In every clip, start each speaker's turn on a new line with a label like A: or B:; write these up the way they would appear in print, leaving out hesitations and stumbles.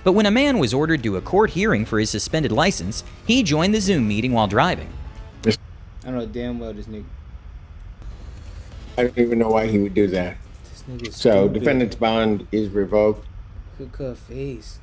A: But when a man was ordered to a court hearing for his suspended license, he joined the Zoom meeting while driving.
B: I know damn well this nigga.
C: I don't even know why he would do that.
B: This nigga's
C: So
B: stupid.
C: defendant's bond is revoked.
B: Look at her face.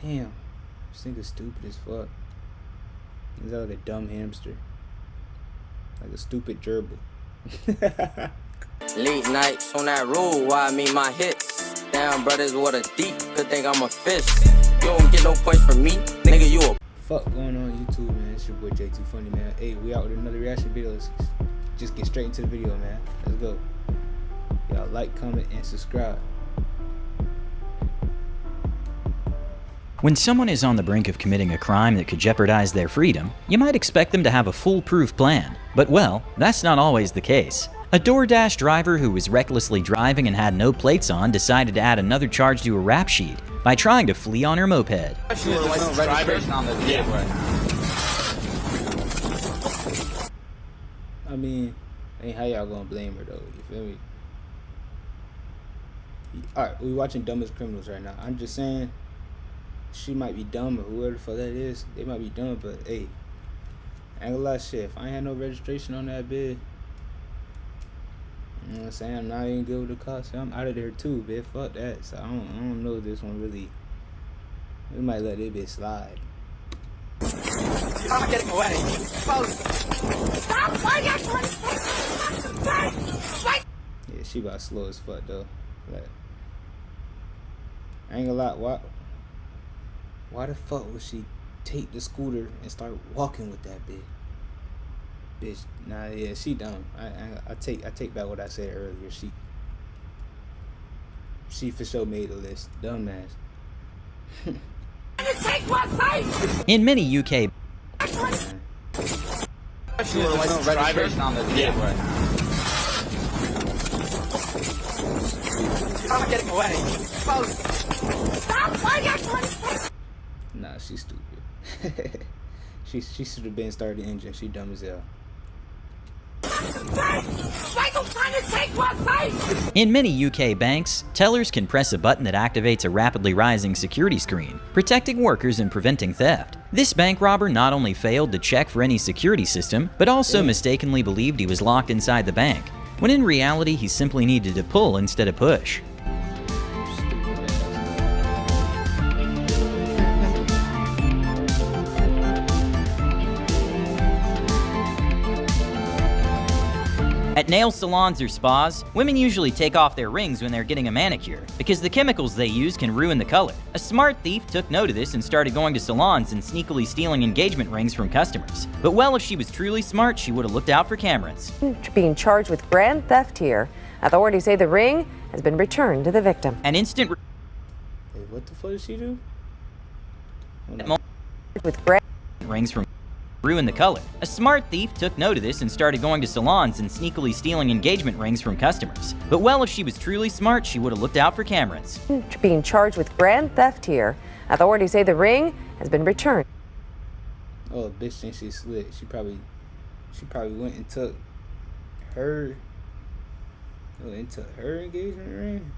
B: Damn. This nigga's stupid as fuck. He's like a dumb hamster. Like a stupid gerbil.
D: Late nights on that road, why I mean my hits. Damn, brothers, what a deep. Good thing I'm a fist. You don't get no points from me, nigga. You a
B: Fuck going on YouTube, man? It's your boy J2FUNNY, man. Hey, we out with another reaction video. Let's just get straight into the video, man. Let's go. Y'all like, comment, and subscribe.
A: When someone is on the brink of committing a crime that could jeopardize their freedom, you might expect them to have a foolproof plan. But well, that's not always the case. A DoorDash driver who was recklessly driving and had no plates on decided to add another charge to a rap sheet by trying to flee on her moped.
B: I mean, ain't how y'all gonna blame her though, you feel me? Alright, we watching Dumbest Criminals right now. I'm just saying, she might be dumb or whoever the fuck that is. They might be dumb, but hey, I ain't gonna lie, shit. If I ain't had no registration on that bid, you know what I'm saying? I'm not even good with the cops. I'm out of there too, bitch. Fuck that. So I don't know if this one really. We might let it bitch slide.
D: I'm getting away.
B: Yeah, she about slow as fuck though. Like, I ain't gonna lie. Why the fuck would she take the scooter and start walking with that bitch? Bitch, nah, yeah, she dumb. I take back what I said earlier. She for sure made a list. Dumbass.
A: In many UK
D: I'm getting away.
B: Nah, she's stupid. she should have been started the engine. She dumb as hell.
A: In many UK banks, tellers can press a button that activates a rapidly rising security screen, protecting workers and preventing theft. This bank robber not only failed to check for any security system, but also mistakenly believed he was locked inside the bank, when in reality he simply needed to pull instead of push. At nail salons or spas, women usually take off their rings when they're getting a manicure, because the chemicals they use can ruin the color. A smart thief took note of this and started going to salons and sneakily stealing engagement rings from customers. But well, if she was truly smart, she would have looked out for cameras.
E: Being charged with grand theft here. Authorities say the ring has been returned to the victim.
A: An instant
B: Hey, what the fuck did she do?
E: With grand
A: rings from ruin the color. A smart thief took note of this and started going to salons and sneakily stealing engagement rings from customers. But well, if she was truly smart, she would have looked out for cameras.
E: Being charged with grand theft here. Authorities say the ring has been returned.
B: Oh, bitch thinks she's slick. She probably went and took her engagement ring.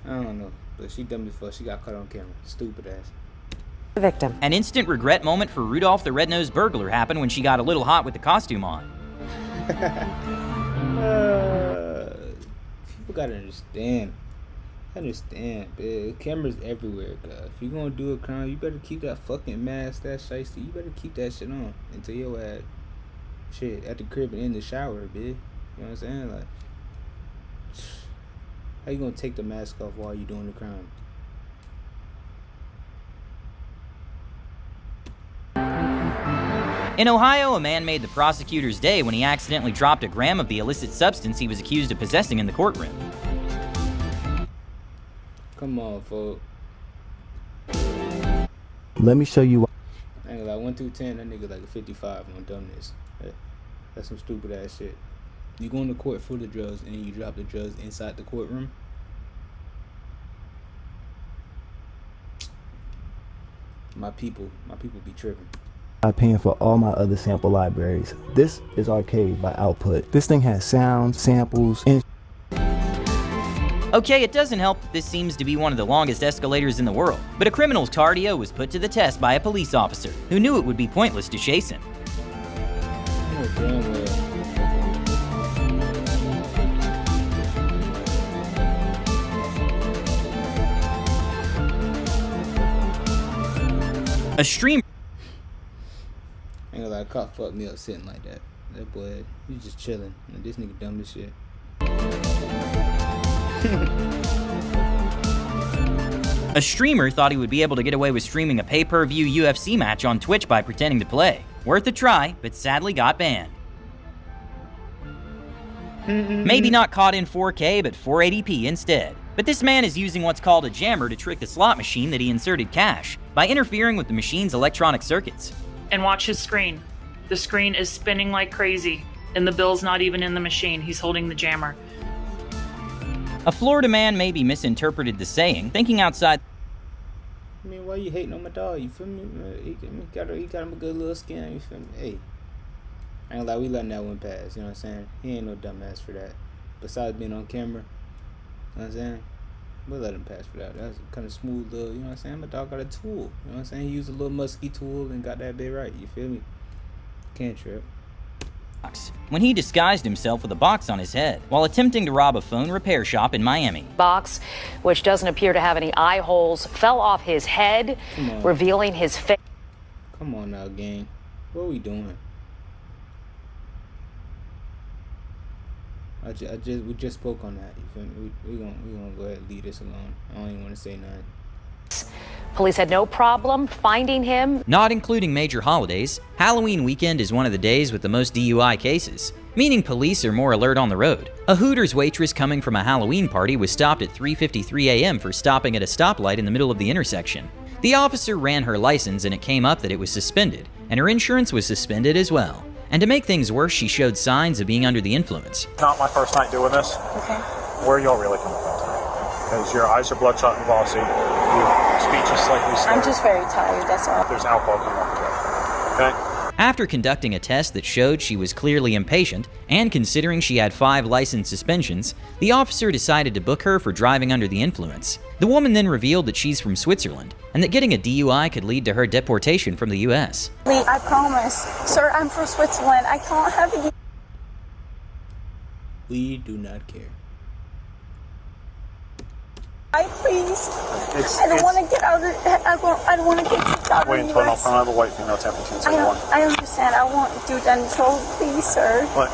B: I don't know, but she dumb as fuck. She got caught on camera. Stupid ass.
E: The victim.
A: An instant regret moment for Rudolph the Red-Nosed Burglar happened when she got a little hot with the costume on.
B: People gotta understand. Man. Cameras everywhere, guys. If you gonna do a crime, you better keep that fucking mask, that shiesty. You better keep that shit on until your ass shit at the crib and in the shower, bitch. You know what I'm saying? Like, how you gonna take the mask off while you doing the crime?
A: In Ohio, a man made the prosecutor's day when he accidentally dropped a gram of the illicit substance he was accused of possessing in the courtroom.
B: Come on, folks.
F: Let me show you.
B: I ain't gonna lie, 1 through 10, that nigga like a 55 on dumbness. That's some stupid ass shit. You go into court for the drugs and you drop the drugs inside the courtroom. My people be tripping.
F: I'm paying for all my other sample libraries. This is Arcade by Output. This thing has sounds, samples, and
A: Okay, it doesn't help that this seems to be one of the longest escalators in the world, but a criminal's cardio was put to the test by a police officer who knew it would be pointless to chase him.
B: Oh, damn well.
A: A streamer.
B: I ain't gonna lie, cop fucked me up sitting like that. That boy, he's just chilling. And this nigga dumb as shit.
A: A streamer thought he would be able to get away with streaming a pay-per-view UFC match on Twitch by pretending to play. Worth a try, but sadly got banned. Maybe not caught in 4K, but 480p instead. But this man is using what's called a jammer to trick the slot machine that he inserted cash by interfering with the machine's electronic circuits.
G: And watch his screen. The screen is spinning like crazy, and the bill's not even in the machine. He's holding the jammer.
A: A Florida man maybe misinterpreted the saying, thinking outside.
B: I mean, why you hating on my dog? You feel me? He got him a good little skin. You feel me? Hey, I ain't like we letting that one pass. You know what I'm saying? He ain't no dumbass for that. Besides being on camera, you know what I'm saying? We'll let him pass for that. That's kind of smooth little. You know what I'm saying? My dog got a tool. You know what I'm saying? He used a little musky tool and got that bit right. You feel me? Can't trip.
A: When he disguised himself with a box on his head while attempting to rob a phone repair shop in Miami.
H: Box, which doesn't appear to have any eye holes, fell off his head, revealing his face.
B: Come on now, gang. What are we doing? We just spoke on that. You feel me? We gonna go ahead and leave this alone. I don't even want to say nothing.
H: Police had no problem finding him.
A: Not including major holidays, Halloween weekend is one of the days with the most DUI cases, meaning police are more alert on the road. A Hooters waitress coming from a Halloween party was stopped at 3:53 a.m. for stopping at a stoplight in the middle of the intersection. The officer ran her license and it came up that it was suspended, and her insurance was suspended as well. And to make things worse, she showed signs of being under the influence.
I: Not my first night doing this.
H: Okay.
I: Where are y'all really coming from tonight? Because your eyes are bloodshot and glossy. Your speech is slightly slurred.
J: I'm just very tired, that's all.
I: There's alcohol coming off the drug. Okay?
A: After conducting a test that showed she was clearly impatient, and considering she had 5 license suspensions, the officer decided to book her for driving under the influence. The woman then revealed that she's from Switzerland, and that getting a DUI could lead to her deportation from the US.
J: I promise. Sir, I'm from Switzerland. I can't have you.
B: We do not care.
J: Please. I don't want to get out of I don't want to get kicked out of the
I: Wait until
J: US.
I: I have a white female temp 1571.
J: I understand. I won't do that. So please, sir.
I: But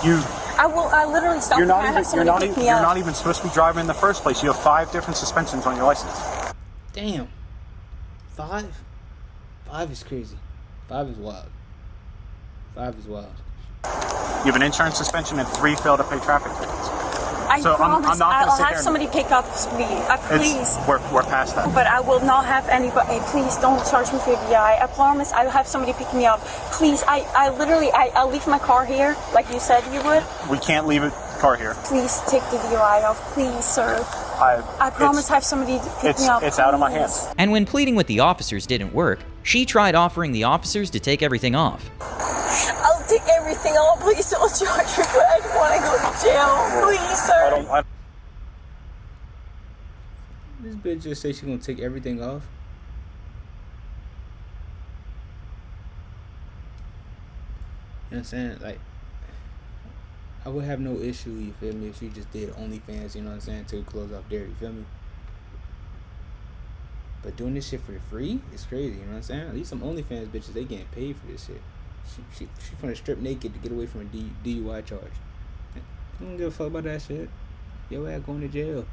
I: you...
J: I literally stopped.
I: You're not
J: You're
I: even supposed to be driving in the first place. You have 5 different suspensions on your license.
B: Damn. 5? 5 is crazy. 5 is wild. 5 is wild.
I: You have an insurance suspension and 3 fail to pay traffic tickets.
J: I promise
I: I'm not
J: I'll
I: sit
J: have
I: there
J: somebody pick up me. Please.
I: We're past that.
J: But I will not have anybody. Please don't charge me for DI. I promise I'll have somebody pick me up. Please, I'll leave my car here, like you said you would.
I: We can't leave a car here.
J: Please take the DUI off, please, sir. I promise I have somebody pick me up.
I: It's out of my hands.
A: And when pleading with the officers didn't work, she tried offering the officers to take everything off.
J: I'll take everything off. Please don't charge me, but I don't want to go to jail. Please, sir.
B: This bitch just say she gonna take everything off. You know what I'm saying? Like, I would have no issue, you feel me, if she just did OnlyFans, you know what I'm saying, to close off there, you feel me? But doing this shit for free is crazy, you know what I'm saying? At least some OnlyFans bitches, they getting paid for this shit. She finna strip naked to get away from a DUI charge. I don't give a fuck about that shit. Yo ass going to jail.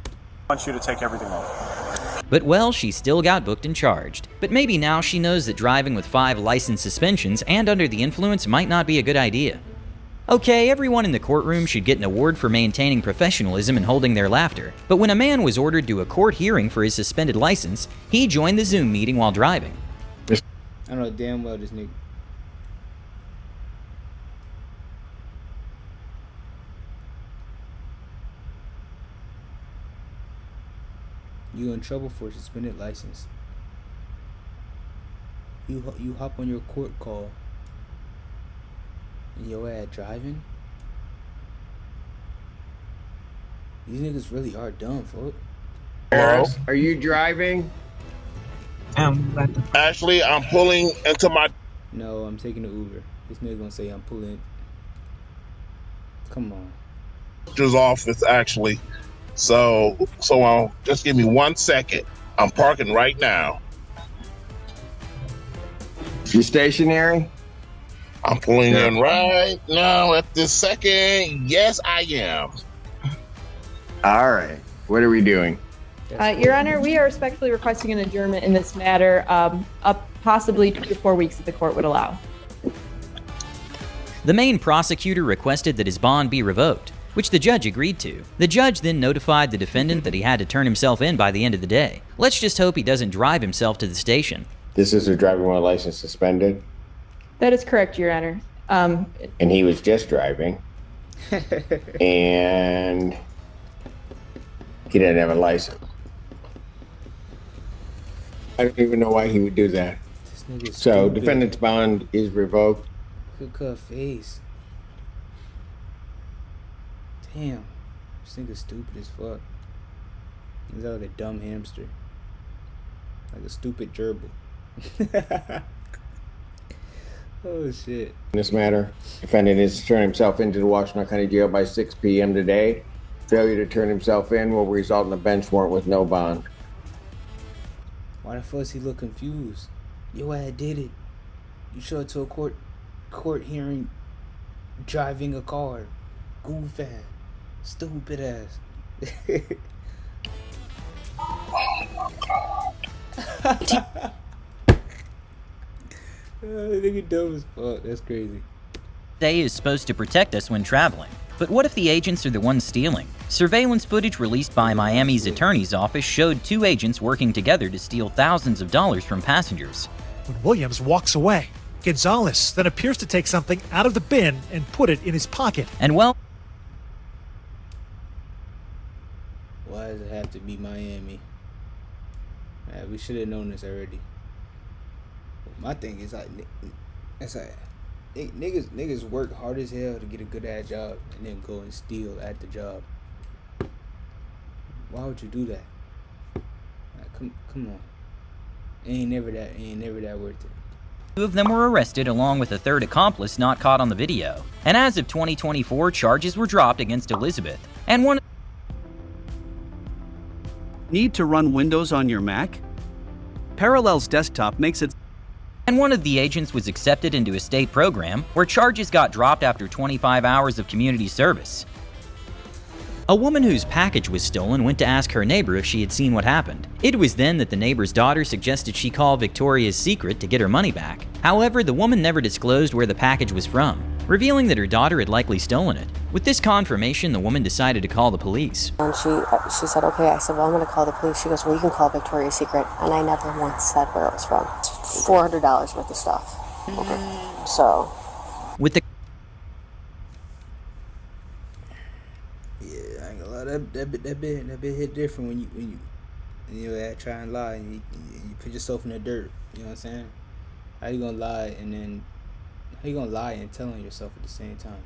I: I want you to take everything off.
A: But well, she still got booked and charged. But maybe now she knows that driving with 5 license suspensions and under the influence might not be a good idea. Okay, everyone in the courtroom should get an award for maintaining professionalism and holding their laughter. But when a man was ordered to a court hearing for his suspended license, he joined the Zoom meeting while driving.
B: I know damn well this nigga. You in trouble for a suspended license. You hop on your court call and your ass driving. These niggas really are dumb, folks.
C: Harris, are you driving?
K: Actually, I'm pulling into my.
B: No, I'm taking the Uber. This nigga gonna say I'm pulling. Come on.
K: Doctor's office, actually. So just give me 1 second. I'm parking right now.
C: You stationary?
K: I'm pulling in right now at this second. Yes, I am.
C: All right. What are we doing?
L: Your Honor, we are respectfully requesting an adjournment in this matter, up possibly 2 to 4 weeks if the court would allow.
A: The main prosecutor requested that his bond be revoked, which the judge agreed to. The judge then notified the defendant that he had to turn himself in by the end of the day. Let's just hope he doesn't drive himself to the station.
C: This is a driving while license suspended?
L: That is correct, Your Honor.
C: And he was just driving. And he didn't have a license. I don't even know why he would do that. So, defendant's bond is revoked.
B: Look at her face. Damn. This nigga's stupid as fuck. He's like a dumb hamster. Like a stupid gerbil. Oh shit.
C: In this matter, defendant is to turn himself into the Washington County Jail by 6 p.m. today. Failure to turn himself in will result in a bench warrant with no bond.
B: Why the fuck does he look confused? Yo, I did it. You show it to a court hearing driving a car. Goof ass. Stupid ass. Nigga dumb as fuck. That's crazy.
A: Day is supposed to protect us when traveling. But what if the agents are the ones stealing? Surveillance footage released by Miami's attorney's office showed 2 agents working together to steal thousands of dollars from passengers.
M: When Williams walks away, Gonzalez then appears to take something out of the bin and put it in his pocket.
A: And well,
B: why does it have to be Miami? We should have known this already. My thing is like, it's like niggas work hard as hell to get a good ass job and then go and steal at the job. Why would you do that? Like, come on. It ain't never that worth it.
A: 2 of them were arrested along with a 3rd accomplice not caught on the video. And as of 2024, charges were dropped against Elizabeth. And one
N: Need to run Windows on your Mac? Parallels Desktop makes it.
A: And one of the agents was accepted into a state program where charges got dropped after 25 hours of community service. A woman whose package was stolen went to ask her neighbor if she had seen what happened. It was then that the neighbor's daughter suggested she call Victoria's Secret to get her money back. However, the woman never disclosed where the package was from, revealing that her daughter had likely stolen it. With this confirmation, the woman decided to call the police.
O: And she said, okay. I said, well, I'm going to call the police. She goes, well, you can call Victoria's Secret. And I never once said where it was from. $400 worth of stuff. Okay. So.
A: With the
B: That bit hit different when you try and lie and you put yourself in the dirt. You know what I'm saying? How you gonna lie and tell on yourself at the same time?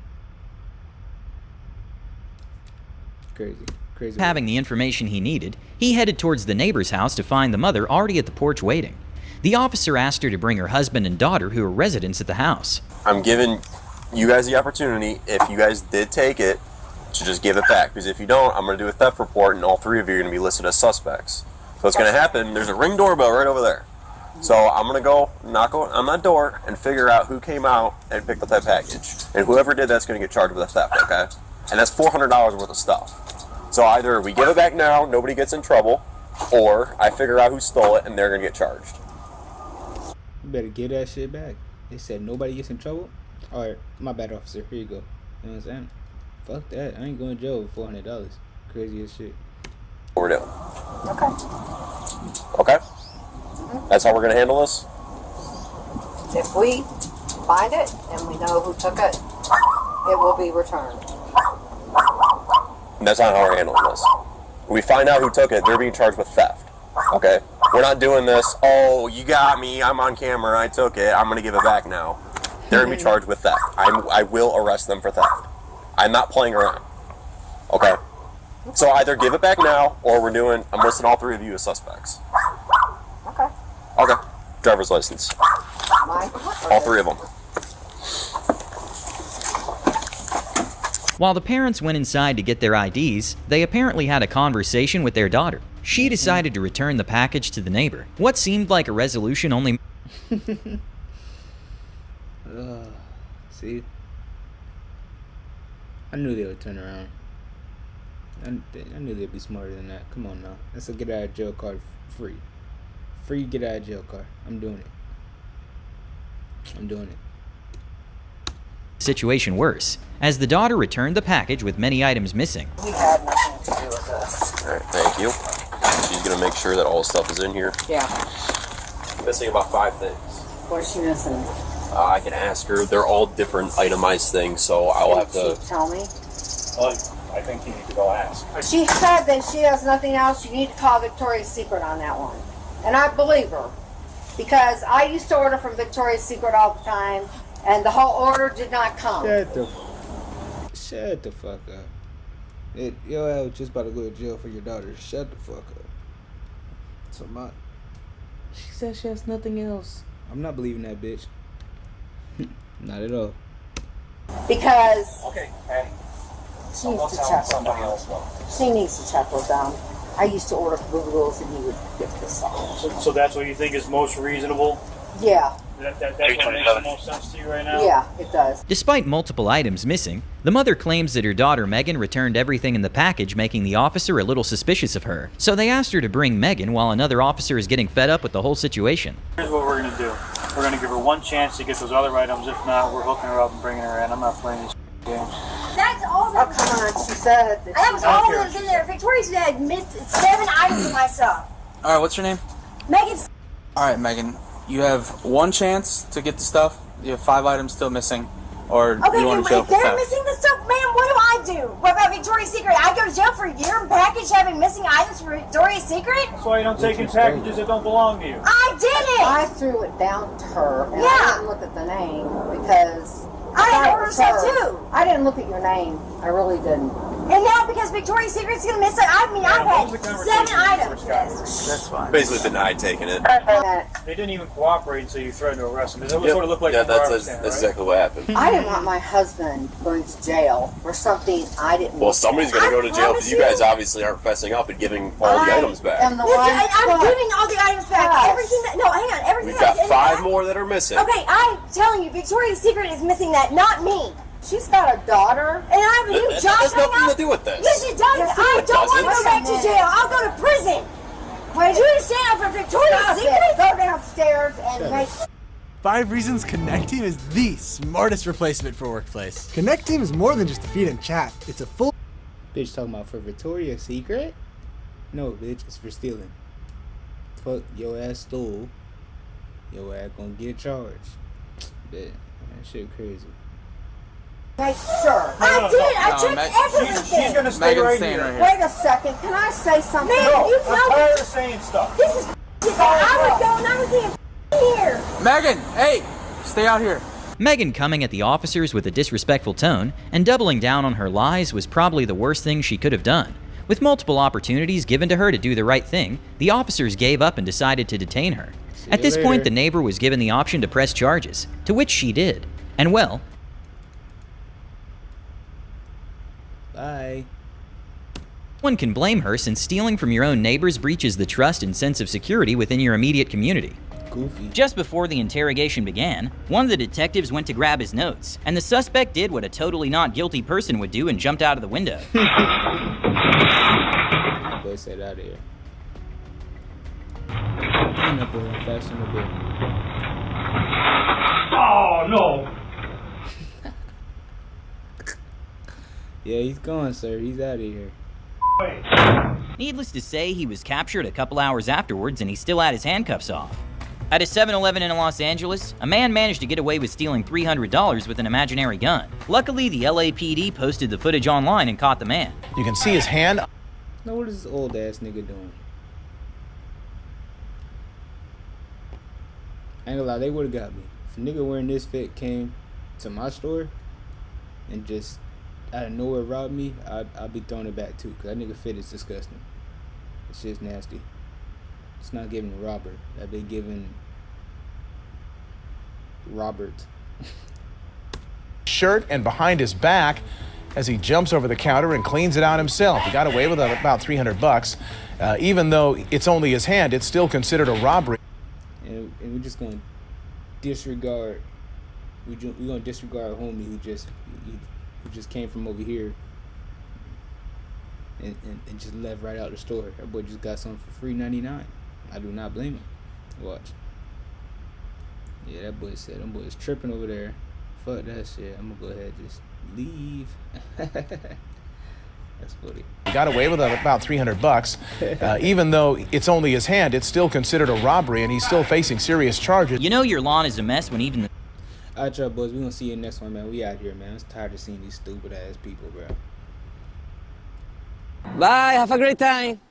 B: Crazy.
A: Having the information he needed, he headed towards the neighbor's house to find the mother already at the porch waiting. The officer asked her to bring her husband and daughter, who were residents at the house.
P: I'm giving you guys the opportunity, if you guys did take it, to just give it back, because if you don't, I'm going to do a theft report and all 3 of you are going to be listed as suspects. So what's going to happen, there's a Ring doorbell right over there. So I'm going to go knock on that door and figure out who came out and picked up that package. And whoever did that's going to get charged with a theft, okay? And that's $400 worth of stuff. So either we give it back now, nobody gets in trouble, or I figure out who stole it and they're going to get charged.
B: You better give that shit back. They said nobody gets in trouble? Alright, my bad, officer. Here you go. You know what I'm saying? Fuck that. I ain't going to jail with $400. Crazy as shit.
P: What we're doing. Okay? That's how we're going to handle this?
O: If we find it and we know who took it, it will be returned.
P: That's not how we're handling this. When we find out who took it, they're being charged with theft. Okay? We're not doing this, oh, you got me, I'm on camera, I took it, I'm going to give it back now. They're going to be charged with theft. I will arrest them for theft. I'm not playing around. Okay? So either give it back now, or I'm listing all three of you as suspects.
O: Okay.
P: Okay. Driver's license.
O: Mine?
P: All three of them.
A: While the parents went inside to get their IDs, they apparently had a conversation with their daughter. She decided to return the package to the neighbor. What seemed like a resolution only...
B: See? I knew they would turn around. I knew they'd be smarter than that. Come on now. That's a get out of jail card free. Free get out of jail card. I'm doing it. I'm doing it.
A: Situation worse, as the daughter returned the package with many items missing.
O: We had nothing to do with this.
P: Alright, thank you. She's gonna make sure that all the stuff is in here.
O: Yeah.
P: Missing about 5 things.
O: What's she missing?
P: I can ask her. They're all different itemized things, so I'll have to...
O: She tell me?
I: Well, I think you need to go ask.
O: She said that she has nothing else. You need to call Victoria's Secret on that one. And I believe her. Because I used to order from Victoria's Secret all the time, and the whole order did not come.
B: Shut the fuck up. Yo, I was just about to go to jail for your daughter. Shut the fuck up. So she said she has nothing else. I'm not believing that bitch. Not at all.
O: Because
I: Okay, hey.
O: she needs to check with them. She needs to check with them. I used to order from Google's and he would get this stuff.
I: So that's what you think is most reasonable?
O: Yeah.
I: That's what makes the most sense to you right now?
O: Yeah, it does.
A: Despite multiple items missing, the mother claims that her daughter Megan returned everything in the package, making the officer a little suspicious of her. So they asked her to bring Megan while another officer is getting fed up with the whole situation.
I: Here's what we're going to do. We're going to give her one chance to get those other items. If not, we're hooking her up and bringing her in. I'm not playing these games.
J: That's all that
O: Oh, come on. She said that.
J: That was all that was in there. Victoria's had missed 7 items of my stuff.
Q: All right, what's your name?
J: Megan's.
Q: All right, Megan. You have one chance to get the stuff. You have 5 items still missing, or
J: Okay,
Q: you want to jail
J: if
Q: for
J: they're
Q: theft.
J: missing the stuff, ma'am, what do I do? What about Victoria's Secret? I go to jail for a year and package having missing items for Victoria's Secret?
I: That's why you don't take in packages that don't belong to you.
J: I didn't!
O: I threw it down to her and
J: Yeah.
O: I didn't look at the name because
J: I had
O: thought it
J: ordered
O: was
J: stuff
O: her.
J: too.
O: I didn't look at your name. I really didn't.
J: And now because Victoria's Secret's gonna miss it, I've had 7 items missed.
Q: That's fine.
P: Basically denied taking it.
I: They didn't even cooperate until you threatened to arrest them. Is that what sort of looked like
P: Yeah,
I: from our
P: that's
I: understanding, right?
P: exactly what happened.
O: I didn't want my husband going to jail for something I didn't.
P: Well, somebody's going to go to jail because you guys obviously aren't fessing up and giving all the items back.
O: am the
J: Listen,
O: one.
J: I'm giving all the items back.
O: Yes.
J: Everything that, no, hang on, everything
P: We've got
J: that's in
P: 5
J: that-
P: more that are missing.
J: Okay, I'm telling you, Victoria's Secret is missing that, not me.
O: She's got a daughter.
J: And I have a new
P: That
J: job
P: has
J: coming
P: nothing
J: up.
P: to do with this.
J: Yes, it does.
O: Yes,
J: I
P: it
J: don't want to
P: doesn't.
J: go back to jail. I'll go to prison. Wait, do you understand? For Victoria's
O: Stop
J: Secret?
O: it. Go downstairs and make.
R: 5 reasons Connect Team is the smartest replacement for workplace. Connect Team is more than just a feed and chat. It's a full...
B: Bitch talking about for Victoria's Secret? No, bitch, it's for stealing. Fuck, your ass stole. Your ass gonna get charged. Bet, that shit crazy.
O: Make sure.
J: I did. I took everything.
I: She's going to stay
Q: Megan's
I: right
Q: staying
I: here.
Q: right here.
O: Wait a second. Can I say something?
J: Man,
I: No,
J: you
I: I'm
J: know
I: tired of saying stuff.
J: this is I would go and I was in here.
Q: Megan, hey, stay out here.
A: Megan coming at the officers with a disrespectful tone and doubling down on her lies was probably the worst thing she could have done. With multiple opportunities given to her to do the right thing, the officers gave up and decided to detain her. At this point, the neighbor was given the option to press charges, to which she did. And well,
B: Bye.
A: one can blame her since stealing from your own neighbors breaches the trust and sense of security within your immediate community.
B: Goofy.
S: Just before the interrogation began, one of the detectives went to grab his notes, and the suspect did what a totally not guilty person would do and jumped out of the window.
B: Boy said out of here. Clean up here, fashion a bit.
I: Oh, no.
B: Yeah, he's gone, sir. He's out of here.
S: Needless to say, he was captured a couple hours afterwards and he still had his handcuffs off. At a 7-Eleven in Los Angeles, a man managed to get away with stealing $300 with an imaginary gun. Luckily, the LAPD posted the footage online and caught the man.
R: You can see his hand.
B: Now what is this old ass nigga doing? I ain't gonna lie, they would've got me. If a nigga wearing this fit came to my store and just out of nowhere robbed me, I'll be throwing it back too. Cause that nigga fit is disgusting. It's just nasty. It's not giving Robert. That they giving Robert.
T: Shirt and behind his back as he jumps over the counter and cleans it out himself. He got away with about $300. Even though it's only his hand, it's still considered a robbery.
B: And we're just gonna disregard. We're gonna disregard homie who just came from over here and just left right out the store. That boy just got something for $3.99. I do not blame him. Watch. Yeah, that boy said them boys tripping over there. Fuck that shit. I'm gonna go ahead and just leave. That's funny.
T: He got away with about $300. Even though it's only his hand, it's still considered a robbery, and he's still facing serious charges.
S: You know your lawn is a mess when even the...
B: Alright, y'all boys. We gonna see you next one, man. We out here, man. I'm tired of seeing these stupid ass people, bro.
U: Bye. Have a great time.